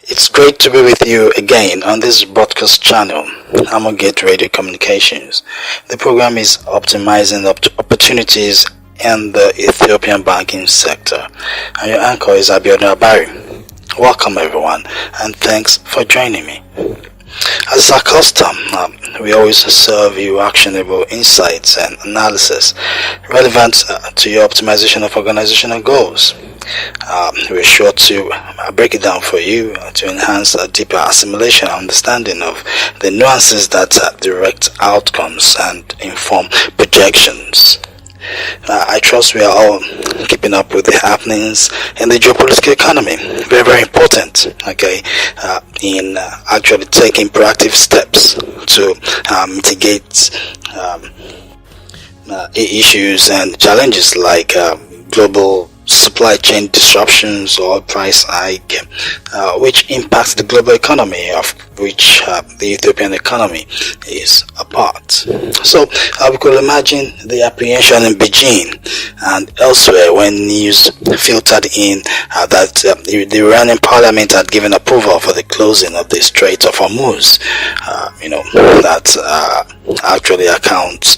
It's great to be with you again on this broadcast channel, Amogate Radio Communications. The program is optimizing opportunities in the Ethiopian banking sector. And your anchor is Abiodun Abari. Welcome everyone, and thanks for joining me. As our custom, we always serve you actionable insights and analysis relevant to your optimization of organizational goals. We're sure to break it down for you to enhance a deeper assimilation and understanding of the nuances that direct outcomes and inform projections. I trust we are all keeping up with the happenings in the geopolitical economy. Very, very important, in actually taking proactive steps to mitigate issues and challenges like global supply chain disruptions or price hike, which impacts the global economy, of which the Ethiopian economy is a part. So we could imagine the apprehension in Beijing and elsewhere when news filtered in that the Iranian parliament had given approval for the closing of the Strait of Hormuz. That actually accounts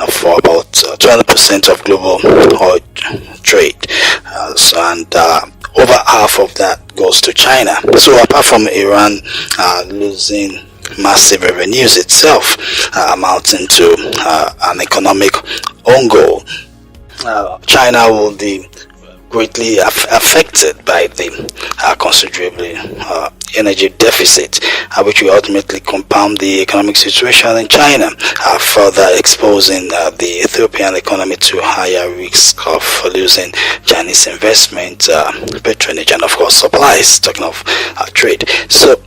for about 20% of global oil trade. Over half of that goes to China. So apart from Iran losing massive revenues itself, amounting to an economic own goal, China will be greatly affected by the considerably energy deficit, which will ultimately compound the economic situation in China, further exposing the Ethiopian economy to higher risk of losing Chinese investment, patronage, and of course supplies, talking of trade. So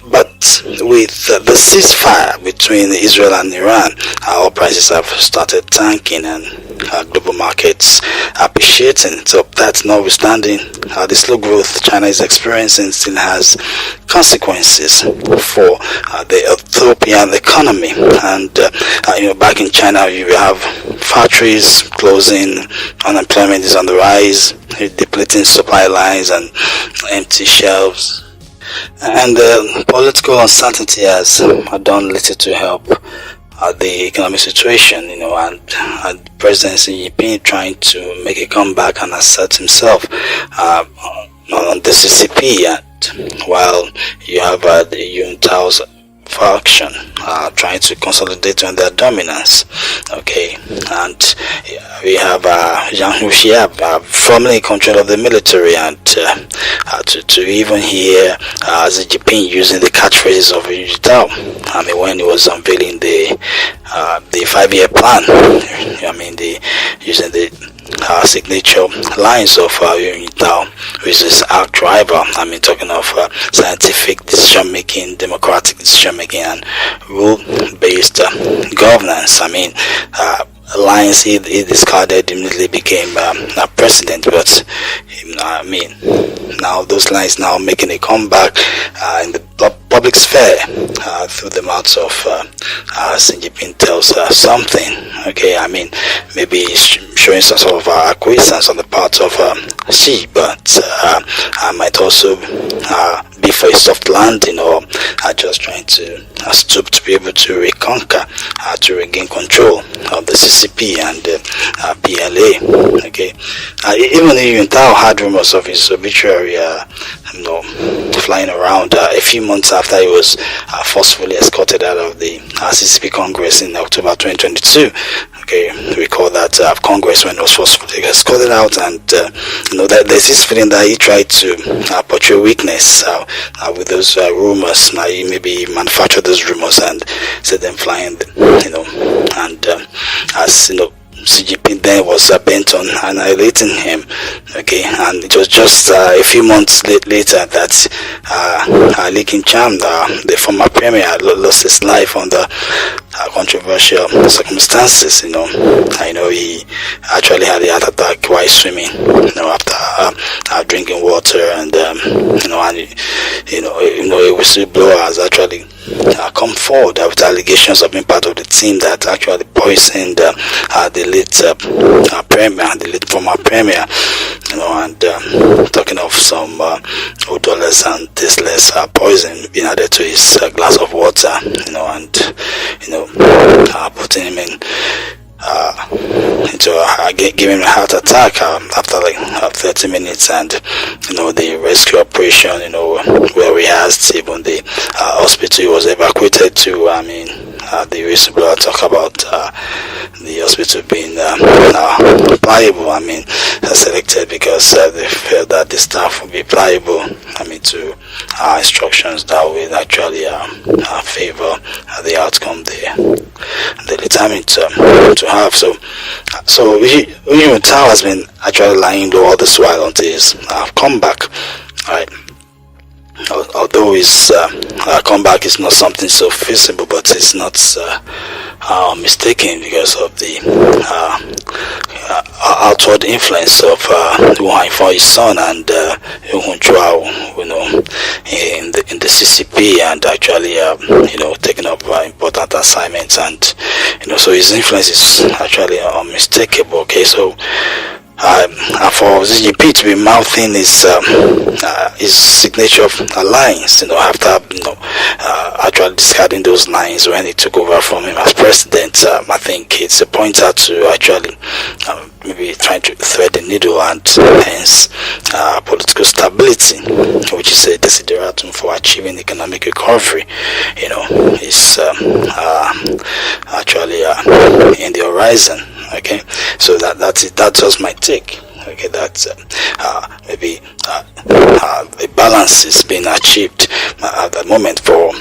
but with the ceasefire between Israel and Iran, oil prices have started tanking and global markets appreciating. So that notwithstanding, the slow growth China is experiencing still has consequences for the Ethiopian economy. And back in China, you have factories closing, unemployment is on the rise, depleting supply lines and empty shelves. And political uncertainty has done little to help the economic situation, and President Xi Jinping trying to make a comeback and assert himself on the CCP, and while you have the Juntao's faction trying to consolidate on their dominance. And we have Zhang Huxiab formerly in control of the military, and to even hear Xi Jinping using the catchphrases of Junta. When he was unveiling the 5-year plan, using the signature lines of Junta, which is our driver. Talking of scientific decision making, democratic decision making, and rule-based governance. Lines he discarded immediately became a president, but now those lines now making a comeback in the public sphere through the mouths of Xi Jinping tells something. Maybe showing some sort of acquiescence on the part of Xi, but might also be for a soft landing, or just trying to stoop to be able to reconquer, to regain control of the CCP and PLA. Even the Yuntao had rumors of his obituary flying around a few months after he was forcefully escorted out of the CCP Congress in October 2022. Recall that Congress when it was forcefully escorted out, and there's this feeling that he tried to portray weakness with those rumors. He maybe manufactured those rumors and set them flying, and as Xi Jinping then was bent on annihilating him. And it was just a few months later that Li Keqiang, the former premier, lost his life under controversial circumstances. He actually had a heart attack while swimming, after drinking water, and a whistleblower has actually come forward with allegations of being part of the team that actually poisoned the late former premier. and talking of some odorless and tasteless poison being added to his glass of water, and putting him in giving him a heart attack after like 30 minutes, and the rescue operation, where we asked even the hospital he was evacuated to. The whistleblower talk about the hospital being pliable. Selected because they felt that the staff would be pliable. To instructions that will actually favor the outcome they determined to have. So Tao has been actually lying low all this while until his comeback. Right. Although his comeback is not something so feasible, but it's not mistaken because of the outward influence of Wu for his son and Hun Chuao, in the CCP, and actually taking up important assignments, and so his influence is actually unmistakable. Okay, so for ZGP to be mouthing his signature of lines, after actually discarding those lines when he took over from him as president, I think it's a pointer to actually maybe trying to thread the needle, and hence political stability, which is a desideratum for achieving economic recovery, is actually in the horizon. Okay, so that's just my take. Okay, that maybe a balance is being achieved at the moment for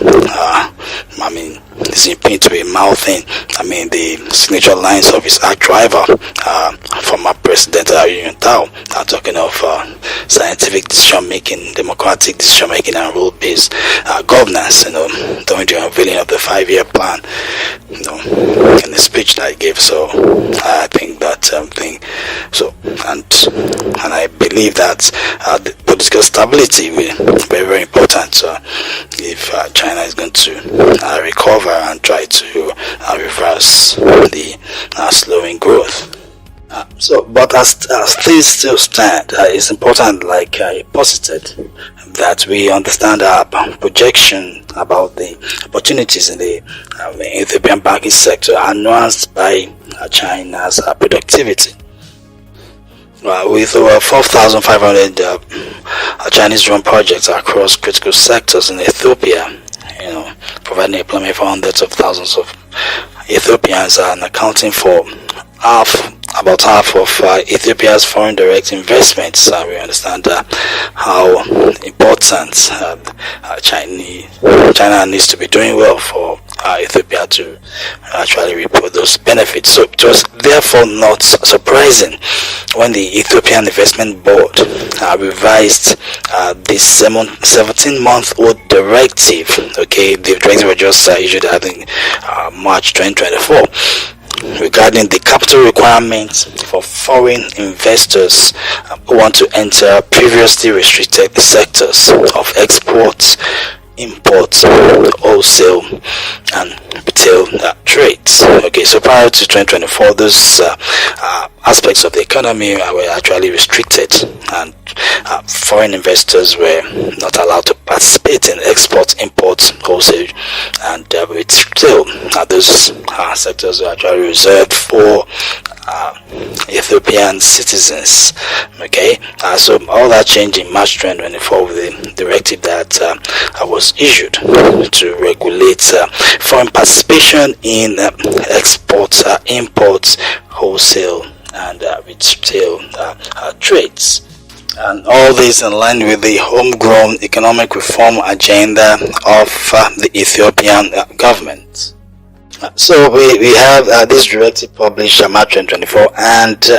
Xi Jinping to be mouthing the signature lines of his arch rival, former President Yu Tao, talking of scientific decision making, democratic decision making, and rule based governance. During the unveiling of the 5-year plan, in the speech that he gave. So I think that thing. So and I believe that the political stability will be very, very important if China is going to recover and try to reverse the slowing growth. But as things still stand, it's important, like I posited, that we understand our projection about the opportunities in the Ethiopian banking sector are nuanced by China's productivity. With over 4,500 Chinese drone projects across critical sectors in Ethiopia, providing employment for hundreds of thousands of Ethiopians, and accounting for about half of Ethiopia's foreign direct investments. We understand how important China needs to be doing well for Ethiopia to actually reap those benefits. So it was therefore not surprising when the Ethiopian Investment Board revised this 17-month-old directive. Okay, the directive was just issued in March 2024. Regarding the capital requirements for foreign investors who want to enter previously restricted sectors of exports, imports, wholesale, and retail trades. Okay, so prior to 2024, those aspects of the economy were actually restricted, and foreign investors were not allowed to participate in exports, imports, wholesale, and retail. Those sectors are actually reserved for Ethiopian citizens. Okay, so all that changed in March 2024 with the directive that was issued to regulate foreign participation in exports, imports, wholesale, and retail trades. And all this in line with the homegrown economic reform agenda of the Ethiopian government. So we have this directive published March 2024, and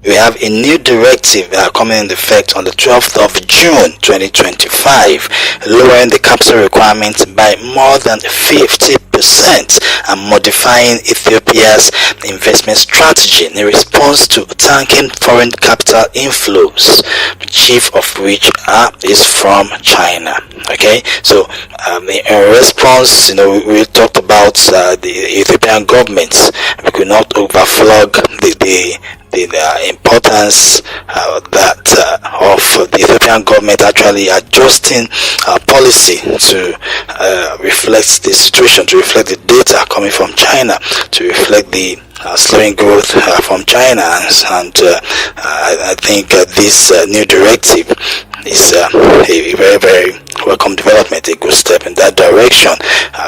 we have a new directive coming into effect on the 12th of June 2025, lowering the capital requirements by more than 50% and modifying Ethiopia's investment strategy in response to tanking foreign capital inflows, chief of which is from China. Okay, so in response, we talked about the Ethiopian government. We could not overflow catalog the importance of the Ethiopian government actually adjusting policy to reflect the situation, to reflect the data coming from China, to reflect the slowing growth from China, and I think this new directive is a very, very welcome development, a good step in that direction,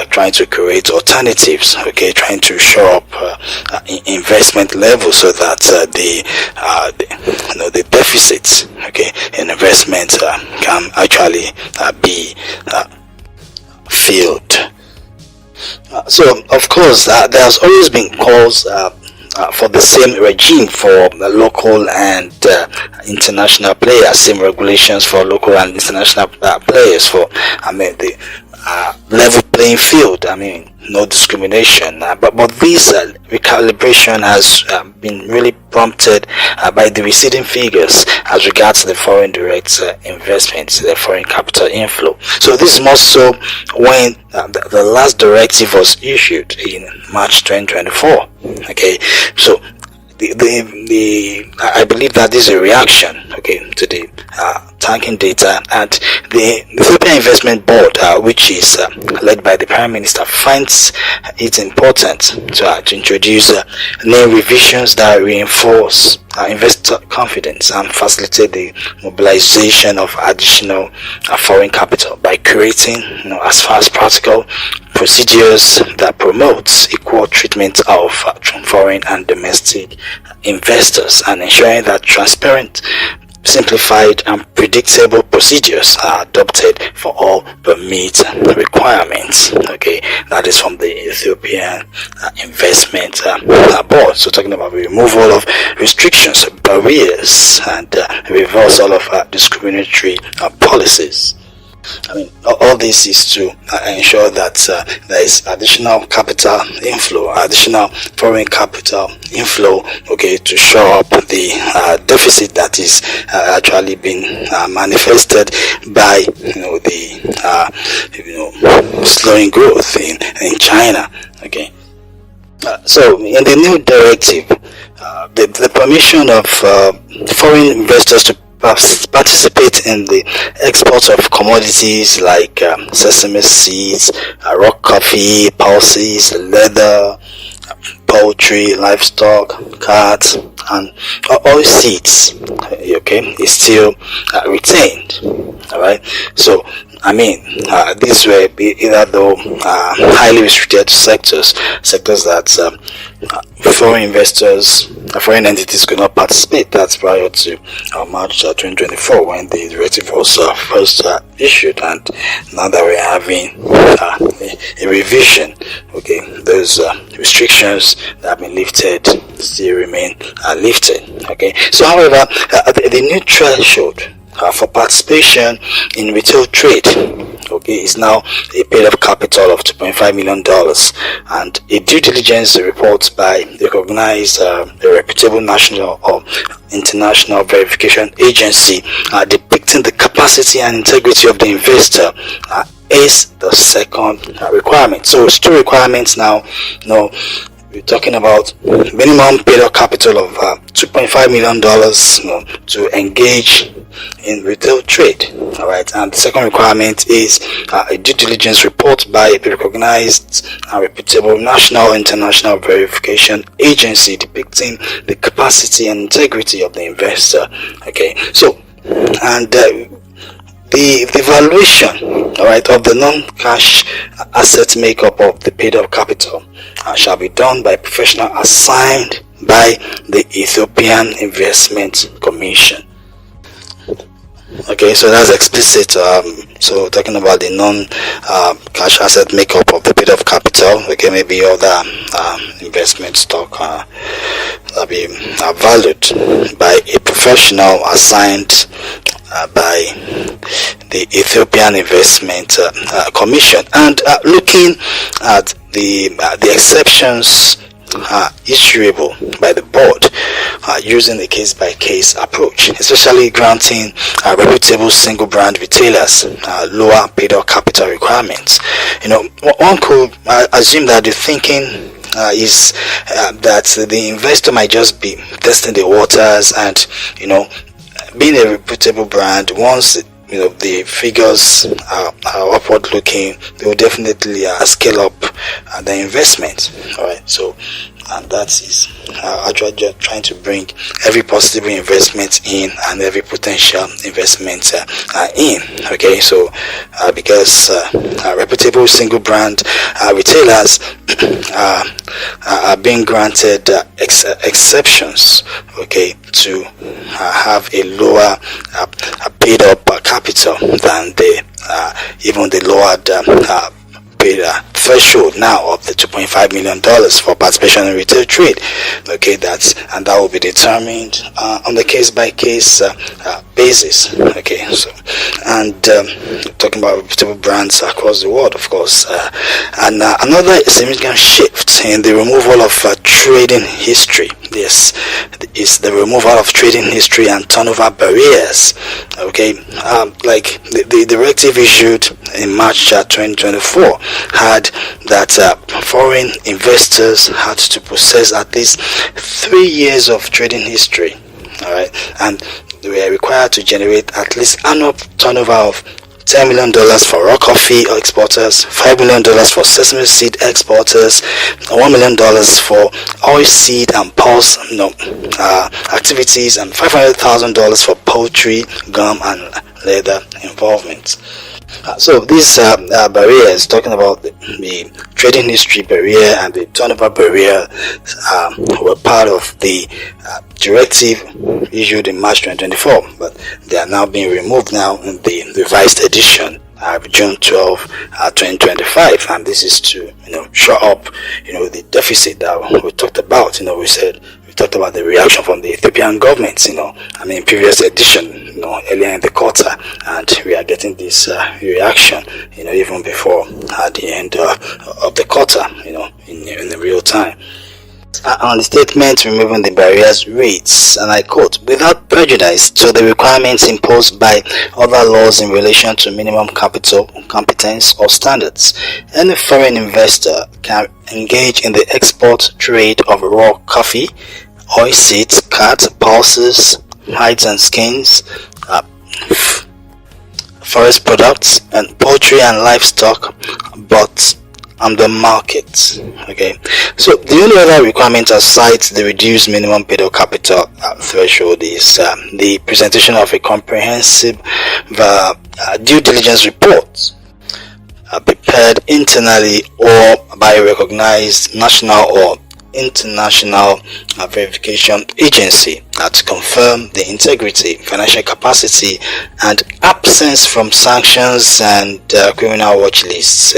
trying to create alternatives, okay, trying to show up investment level so that the deficits, okay, in investment can actually be filled. So of course there has always been calls for the same regime for local and international players, same regulations for local and international players, for the level playing field, no discrimination, but this recalibration has been really prompted by the receding figures as regards the foreign direct investments, the foreign capital inflow. So this is more so when the last directive was issued in March 2024. Okay, so I believe that this is a reaction, okay, to the tanking data, and the Ethiopian Investment Board, which is led by the Prime Minister, finds it important to introduce new revisions that reinforce investor confidence and facilitate the mobilization of additional foreign capital by creating, as far as practical, procedures that promotes equal treatment of foreign and domestic investors, and ensuring that transparent, simplified and predictable procedures are adopted for all permit requirements. Okay, that is from the Ethiopian Investment Board. So talking about the removal of restrictions, barriers, and reversal of discriminatory policies. All this is to ensure that there is additional capital inflow, additional foreign capital inflow, okay, to shore up the deficit that is actually being manifested by the slowing growth in China. Okay, so in the new directive, the permission of foreign investors to participate in the export of commodities like sesame seeds, rock coffee, pulses, leather, poultry, livestock, cards, and oil seeds, okay, is still retained. All right, so these were either though highly restricted sectors that foreign investors, foreign entities could not participate. That's prior to March 2024, when the directive was first issued, and now that we're having a revision, okay, those restrictions that have been lifted still remain lifted. Okay, so however, the new threshold for participation in retail trade, okay, is now a paid-up capital of $2.5 million, and a due diligence report by the recognized reputable national or international verification agency depicting the capacity and integrity of the investor is the second requirement. So it's two requirements now. We're talking about minimum paid-up capital of $2.5 million to engage in retail trade. All right, and the second requirement is a due diligence report by a recognized and reputable national or international verification agency depicting the capacity and integrity of the investor. Okay, so and the valuation, all right, of the non-cash asset makeup of the paid-up capital shall be done by a professional assigned by the Ethiopian Investment Commission. Okay, so that's explicit. So talking about the non-cash asset makeup of the paid-up capital, okay, maybe other investment stock that be valued by a professional assigned by the Ethiopian Investment Commission, and looking at the exceptions issuable by the board using a case-by-case approach, especially granting reputable single brand retailers lower paid-up capital requirements. One could assume that the thinking is that the investor might just be testing the waters, and being a reputable brand, once the figures are upward looking, they will definitely scale up the investment. All right, so that is actually just trying to bring every possible investment in and every potential investment in. Okay, so because reputable single brand retailers are being granted exceptions, okay, to have a lower paid up capital than even the lowered threshold now of the $2.5 million for participation in retail trade. Okay, that will be determined on the case by case basis. Okay, so and talking about reputable brands across the world, of course, and another significant shift in the removal of trading history. This is the removal of trading history and turnover barriers. Okay, like the directive issued in March 2024 had that foreign investors had to possess at least 3 years of trading history. All right, and they were required to generate at least annual turnover of $10 million for raw coffee exporters, $5 million for sesame seed exporters, $1 million for oil seed and pulse activities, and $500,000 for poultry, gum, and leather involvement. So these barriers, talking about the trading history barrier and the turnover barrier, were part of the directive issued in March 2024, but they are now being removed now in the revised edition, June 12, 2025, and this is to shore up the deficit that we talked about. We talked about the reaction from the Ethiopian government, previous edition, earlier in the quarter, and we are getting this reaction, even before at the end of the quarter, in the real time. On the statement removing the barriers reads, and I quote, "Without prejudice to the requirements imposed by other laws in relation to minimum capital, competence, or standards, any foreign investor can engage in the export trade of raw coffee, oil seeds, cat, pulses, hides and skins, forest products, and poultry and livestock, but on the market." Okay, so the only other requirement aside the reduced minimum paid up capital threshold is the presentation of a comprehensive due diligence report prepared internally or by a recognized national or international verification agency to confirm the integrity, financial capacity, and absence from sanctions and criminal watch lists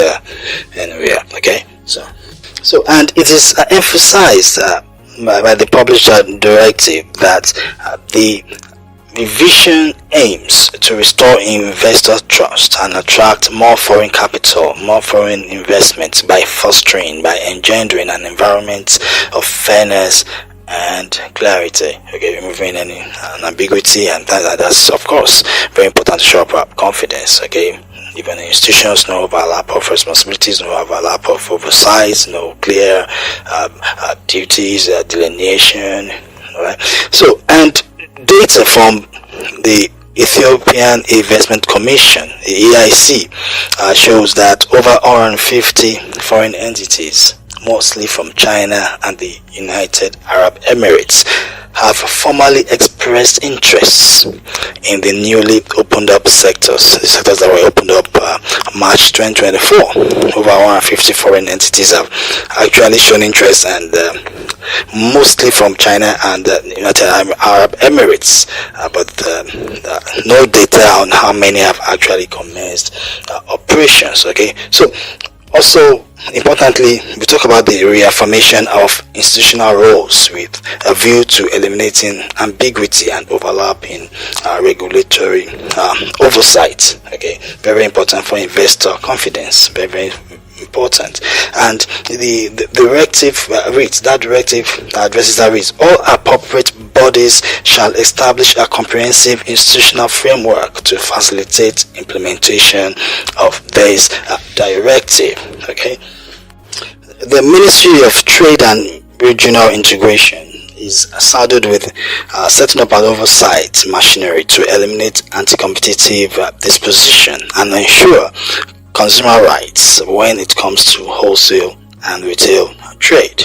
anywhere. Okay, so and it is emphasized by the published directive that the revision aims to restore investor trust and attract more foreign capital, more foreign investments by engendering an environment of fairness and clarity. Okay, removing any ambiguity, and that's of course very important to show up confidence. Okay, even institutions, no overlap of responsibilities, no overlap of oversight, no clear duties, delineation. All right. So, and data from the Ethiopian Investment Commission, the EIC, shows that over 150 foreign entities, mostly from China and the United Arab Emirates, have formally expressed interests in the newly opened up sectors, the sectors that were opened up March 2024. Over 150 foreign entities have actually shown interest, and mostly from China and the United Arab Emirates, but no data on how many have actually commenced operations. Okay, so also importantly, we talk about the reaffirmation of institutional roles with a view to eliminating ambiguity and overlap in regulatory oversight. Okay, very important for investor confidence. Very, very important. And the directive reads, that directive addresses that reads, all appropriate bodies shall establish a comprehensive institutional framework to facilitate implementation of this directive. Okay, the Ministry of Trade and Regional Integration is saddled with setting up an oversight machinery to eliminate anti-competitive disposition and ensure consumer rights when it comes to wholesale and retail trade.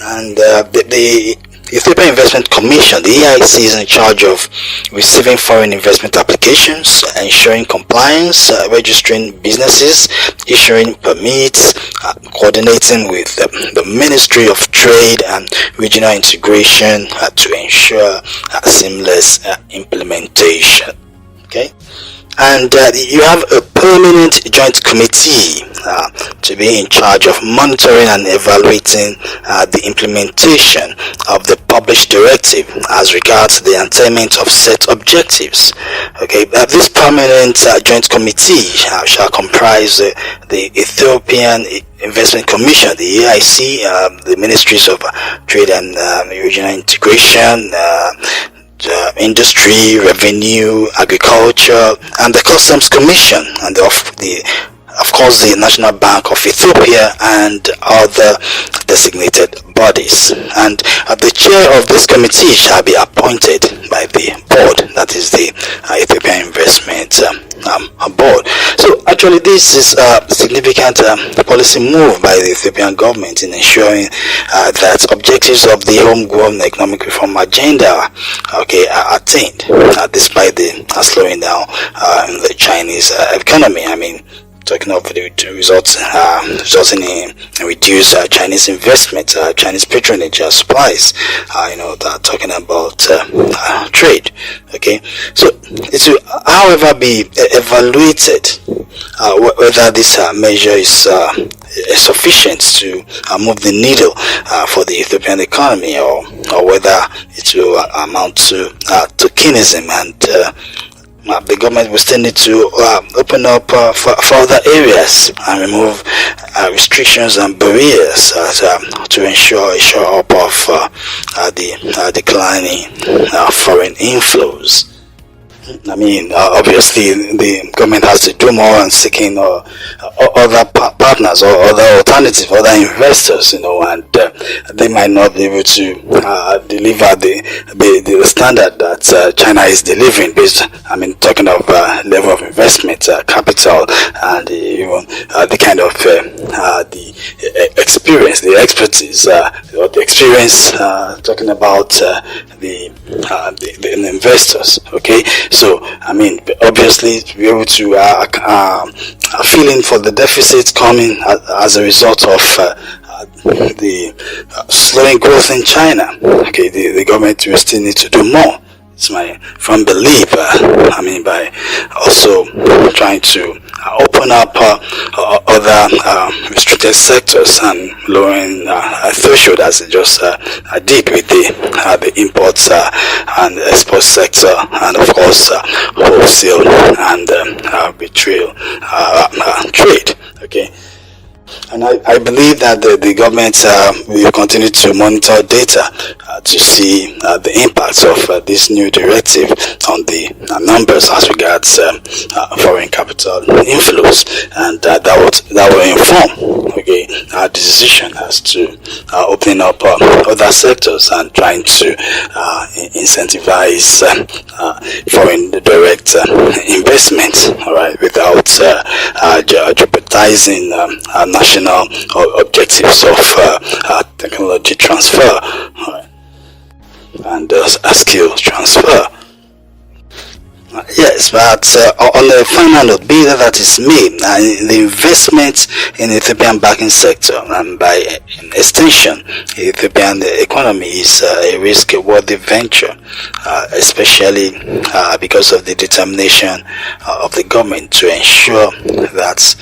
And the Ethiopian Investment Commission, the EIC, is in charge of receiving foreign investment applications, ensuring compliance, registering businesses, issuing permits, coordinating with the Ministry of Trade and Regional Integration to ensure seamless implementation. Okay. And you have a permanent joint committee to be in charge of monitoring and evaluating the implementation of the published directive as regards the attainment of set objectives. Okay, this permanent joint committee shall comprise the Ethiopian Investment Commission, the EIC, the Ministries of Trade and Regional Integration, industry, revenue, agriculture, and the Customs Commission, and of course the National Bank of Ethiopia and other designated bodies. And the chair of this committee shall be appointed by the board, that is the Ethiopian Investment Board. So actually this is a significant policy move by the Ethiopian government in ensuring that objectives of the homegrown economic reform agenda are attained despite the slowing down in the Chinese economy. I mean, talking of the resulting in reduced Chinese investment, Chinese patronage, supplies, talking about trade. Okay, so it will, however, be evaluated whether this measure is sufficient to move the needle for the Ethiopian economy, or whether it will amount to tokenism, and the government will still need to open up for other areas and remove restrictions and barriers to ensure a shore up of the declining foreign inflows. I mean, obviously the government has to do more in seeking other partners or other alternatives, other investors, and they might not be able to deliver the standard that China is delivering based, talking of level of investment, capital, and even the kind of the experience, the expertise, or the experience, talking about the investors. Okay, so obviously to be able to fill in for the deficits coming as a result of the slowing growth in China. Okay, the government will still need to do more. It's my firm belief. By also trying to open up other restricted sectors and lowering threshold, as it just did with the imports and export sector, and of course wholesale and retail trade. Okay. And I believe that the government will continue to monitor data to see the impacts of this new directive on the numbers as regards foreign capital inflows, and that will inform our decision as to opening up other sectors and trying to incentivize foreign direct investment, all right, without jeopardizing national objectives of technology transfer and skill transfer. Yes, but on the final note, be that is made, the investment in the Ethiopian banking sector, and by extension, the Ethiopian economy is a risk-worthy venture, especially because of the determination of the government to ensure that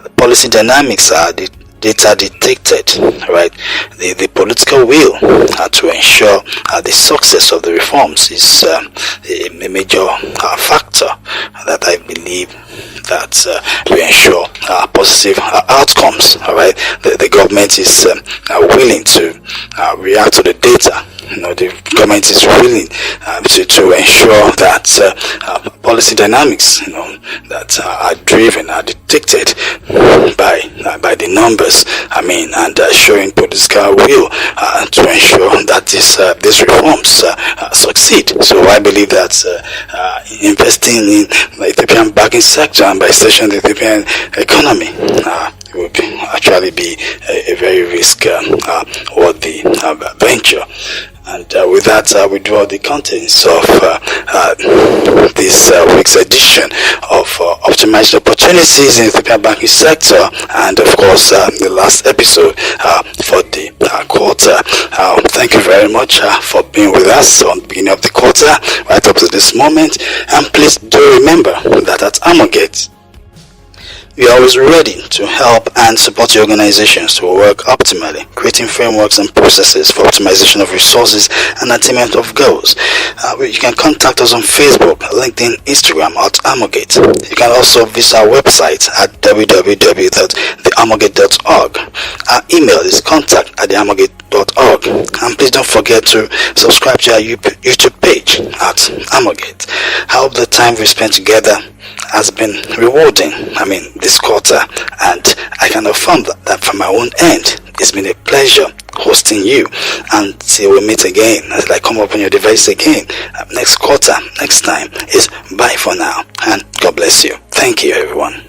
the policy dynamics are data detected, right? The political will to ensure the success of the reforms is a major factor that I believe that will ensure positive outcomes. All right, the government is willing to react to the data. The government is willing to ensure that policy dynamics, that are driven, are dictated by the numbers. And showing political will to ensure that these reforms succeed. So I believe that investing in the Ethiopian banking sector and by extension the Ethiopian economy will actually be a very risk-worthy venture. And with that, we draw the contents of this week's edition of Optimizing Opportunities in the Ethiopian banking sector, and of course the last episode for the quarter. Thank you very much for being with us on the beginning of the quarter right up to this moment. And please do remember that at Amogate, we are always ready to help and support your organizations to work optimally, creating frameworks and processes for optimization of resources and attainment of goals. You can contact us on Facebook, LinkedIn, Instagram at Amogate. You can also visit our website at www.theamogate.org. Our email is contact@theamogate.org. And please don't forget to subscribe to our YouTube page at Amogate. I hope the time we spent together has been rewarding, this quarter, and I can affirm that from my own end, it's been a pleasure hosting you. Until we meet again, as I come up on your device again, next quarter, next time, is bye for now, and God bless you. Thank you, everyone.